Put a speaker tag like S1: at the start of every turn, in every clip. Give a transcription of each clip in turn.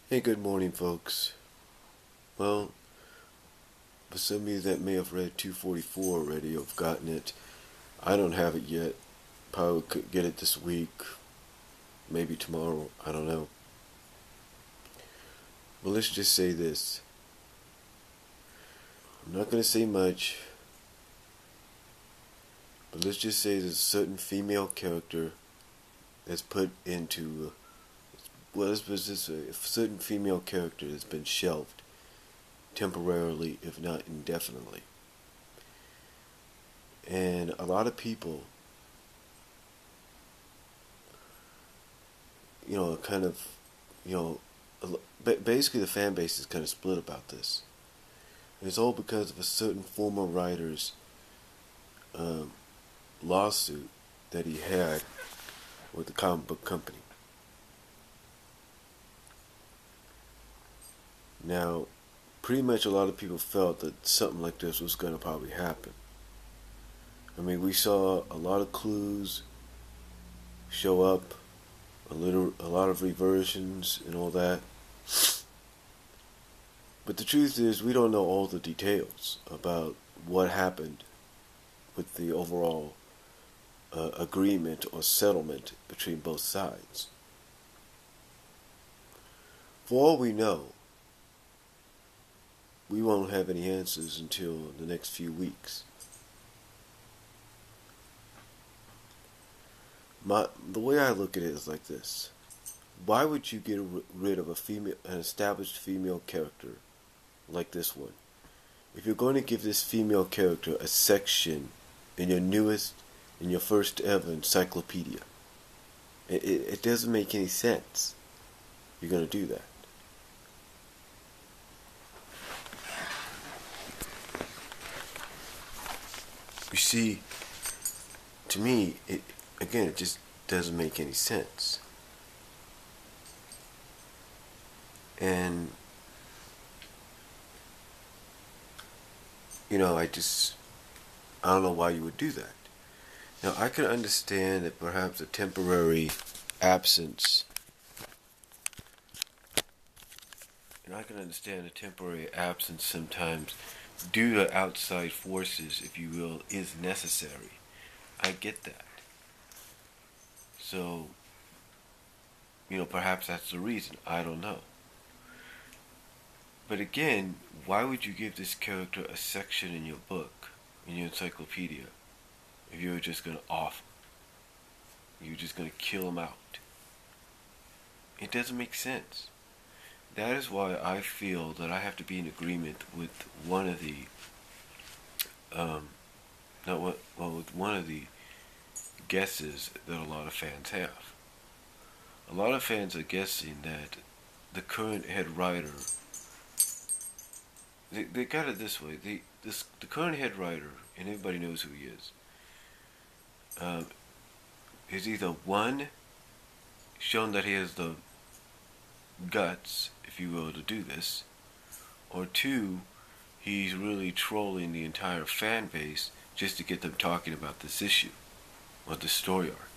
S1: Hey, good morning, folks. Well, for some of you that may have read 244 already, have gotten it. I don't have it yet. Probably could get it this week, maybe tomorrow. I don't know. But let's just say this. I'm not going to say much, but let's just say there's a certain female character that's put into. Well, let's just say a certain female character that's been shelved temporarily, if not indefinitely. And a lot of people, kind of, you know, basically the fan base is kind of split about this. And it's all because of a certain former writer's um, lawsuit that he had with the comic book company. Now, pretty much a lot of people felt that something like this was going to probably happen. I mean, we saw a lot of clues show up, a lot of reversions and all that. But the truth is, we don't know all the details about what happened with the overall agreement or settlement between both sides. For all we know, we won't have any answers until the next few weeks. The way I look at it is like this. Why would you get rid of an established female character like this one? If you're going to give this female character a section in your first ever encyclopedia, it doesn't make any sense. You're going to do that. You see, to me, it just doesn't make any sense. And, I don't know why you would do that. Now, I can understand that perhaps a temporary absence, sometimes due to outside forces, if you will, is necessary. I get that. So, perhaps that's the reason. I don't know. But again, why would you give this character a section in your book, in your encyclopedia, if you were just going to off him? You're just going to kill him out. It doesn't make sense. That is why I feel that I have to be in agreement with one of the, with one of the guesses that a lot of fans have. A lot of fans are guessing that the current head writer, they got it this way. The current head writer, and everybody knows who he is either one, shown that he has the guts, if you will, to do this, or two, he's really trolling the entire fan base just to get them talking about this issue, or this story arc.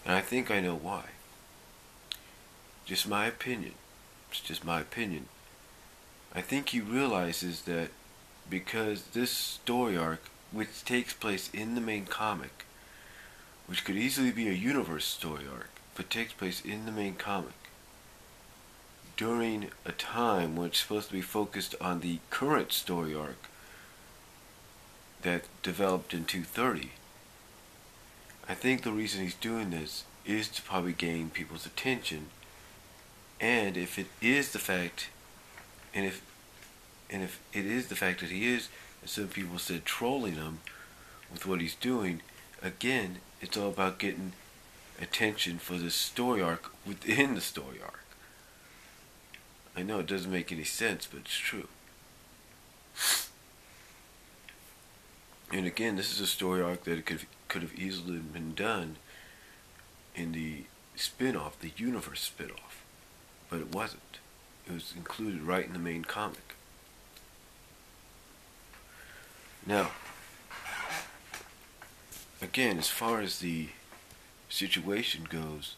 S1: And I think I know why. Just my opinion. It's just my opinion. I think he realizes that because this story arc, which takes place in the main comic, which could easily be a universe story arc, but takes place in the main comic, during a time when it's supposed to be focused on the current story arc that developed in 230, I think the reason he's doing this is to probably gain people's attention. And if it is the fact, and if it is the fact that he is, as some people said, trolling him with what he's doing, again, it's all about getting attention for this story arc within the story arc. I know it doesn't make any sense, but it's true. And again, this is a story arc that could have easily been done in the spin-off, the universe spin-off. But it wasn't. It was included right in the main comic. Now, again, as far as the situation goes,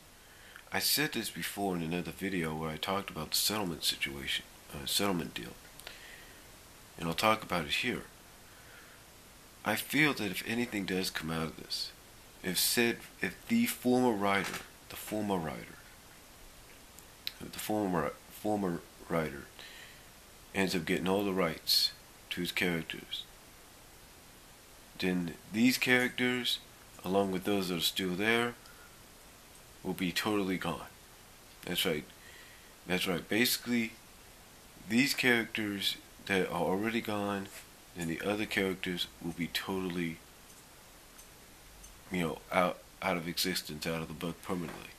S1: I said this before in another video where I talked about the settlement situation, settlement deal, and I'll talk about it here. I feel that if anything does come out of this, if the former writer, ends up getting all the rights to his characters, then these characters, along with those that are still there, will be totally gone. That's right. That's right. Basically, these characters that are already gone, then the other characters will be totally, out of existence, out of the book permanently.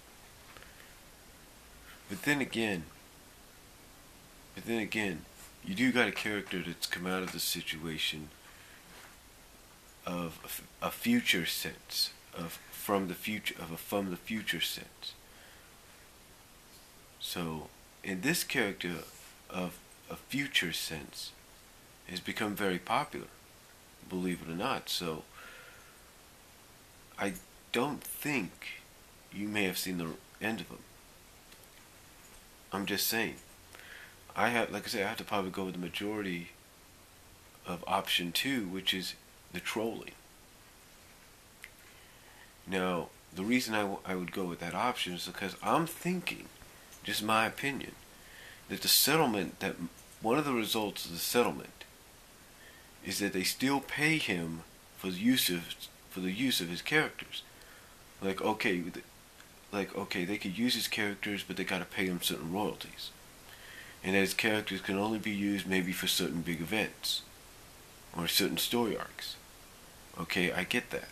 S1: But then again, you do got a character that's come out of the situation of a future sense, from the future sense. So, in this character of a future sense has become very popular, believe it or not. So, I don't think you may have seen the end of him. I'm just saying. Like I said, I have to probably go with the majority of option 2, which is the trolling. Now, the reason I would go with that option is because I'm thinking, just my opinion, that one of the results of the settlement is that they still pay him for the use of his characters. Like okay, they could use his characters, but they gotta pay him certain royalties. And that his characters can only be used maybe for certain big events or certain story arcs. Okay, I get that.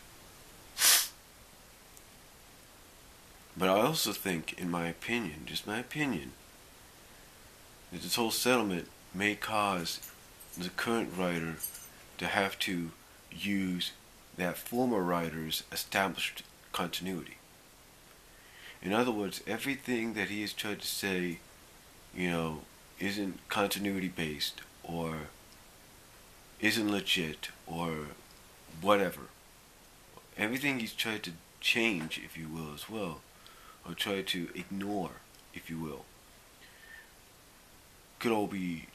S1: But I also think, in my opinion, just my opinion, that this whole settlement may cause the current writer to have to use that former writer's established continuity. In other words, everything that he has tried to say, isn't continuity based or isn't legit or whatever. Everything he's tried to change, if you will, as well, or try to ignore, if you will, could all be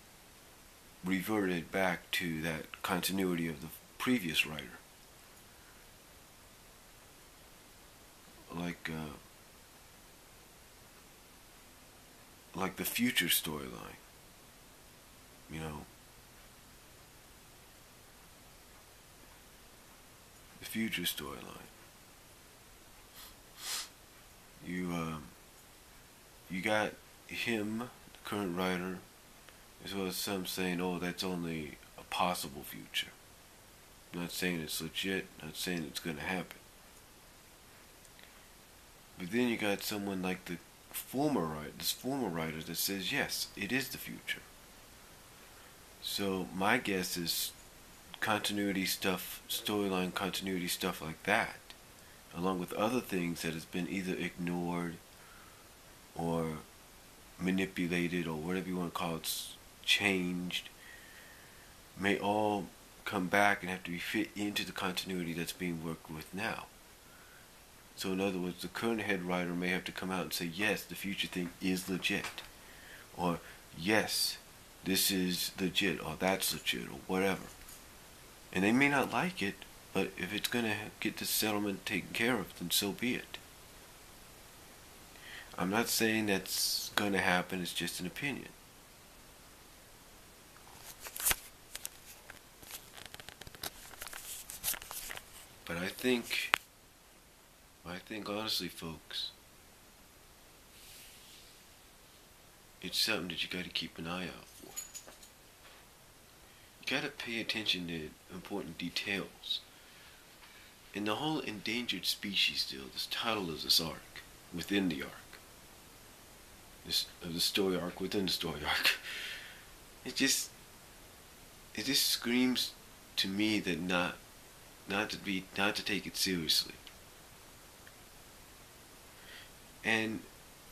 S1: reverted back to that continuity of the previous writer. Like the future storyline, the future storyline. You got him, the current writer, as well as some saying, oh, that's only a possible future. Not saying it's legit, not saying it's going to happen. But then you got someone like this former writer that says, yes, it is the future. So my guess is continuity stuff, storyline continuity stuff like that, along with other things that has been either ignored or manipulated or whatever you want to call it, changed, may all come back and have to be fit into the continuity that's being worked with now. So in other words, the current head writer may have to come out and say, yes, the future thing is legit, or yes, this is legit, or that's legit, or whatever. And they may not like it, but if it's going to get the settlement taken care of, then so be it. I'm not saying that's going to happen, it's just an opinion. But I think honestly, folks, it's something that you got to keep an eye out for. You got to pay attention to important details. In the whole endangered species deal, this title of this arc, within the arc, the story arc within the story arc, it just screams to me that not to take it seriously. And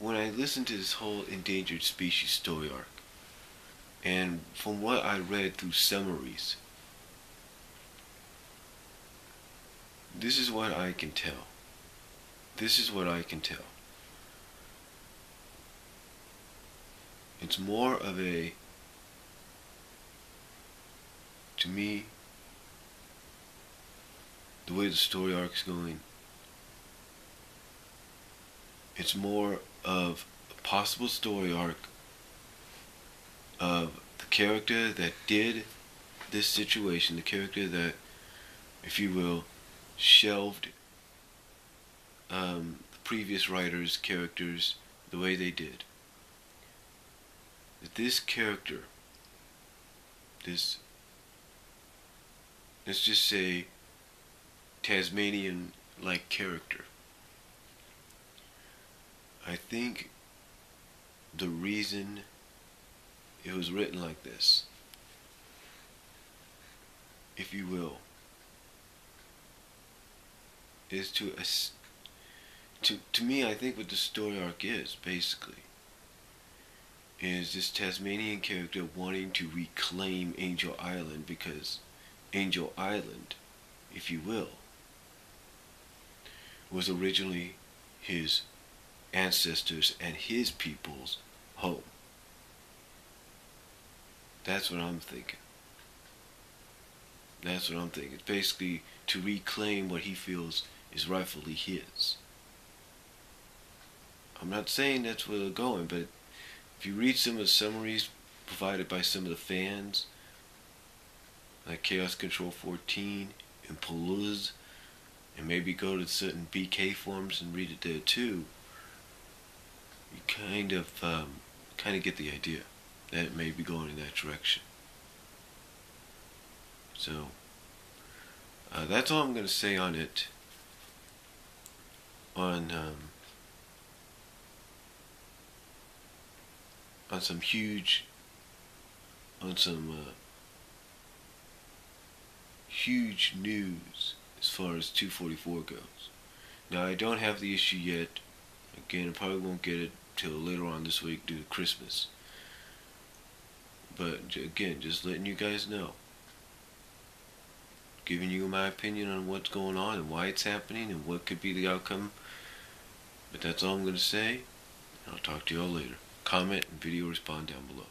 S1: when I listened to this whole endangered species story arc, and from what I read through summaries, this is what I can tell. It's more of a, to me, the way the story arc's going, it's more of a possible story arc of the character that did this situation, the character that, if you will, shelved the previous writers' characters the way they did. That this character, this, let's just say, Tasmanian-like character, I think the reason it was written like this, if you will, is to me, I think what the story arc is, basically, is this Tasmanian character wanting to reclaim Angel Island, because Angel Island, if you will, was originally his ancestors and his people's home. That's what I'm thinking. That's what I'm thinking. It's basically to reclaim what he feels is rightfully his. I'm not saying that's where they're going, but if you read some of the summaries provided by some of the fans, like Chaos Control 14 and Paluz, and maybe go to certain BK forums and read it there too, you kind of get the idea that it may be going in that direction. So that's all I'm going to say on it. On some huge news as far as 244 goes. Now, I don't have the issue yet. Again, I probably won't get it till later on this week due to Christmas. But again, just letting you guys know, giving you my opinion on what's going on and why it's happening and what could be the outcome. But that's all I'm going to say. I'll talk to you all later. Comment and video respond down below.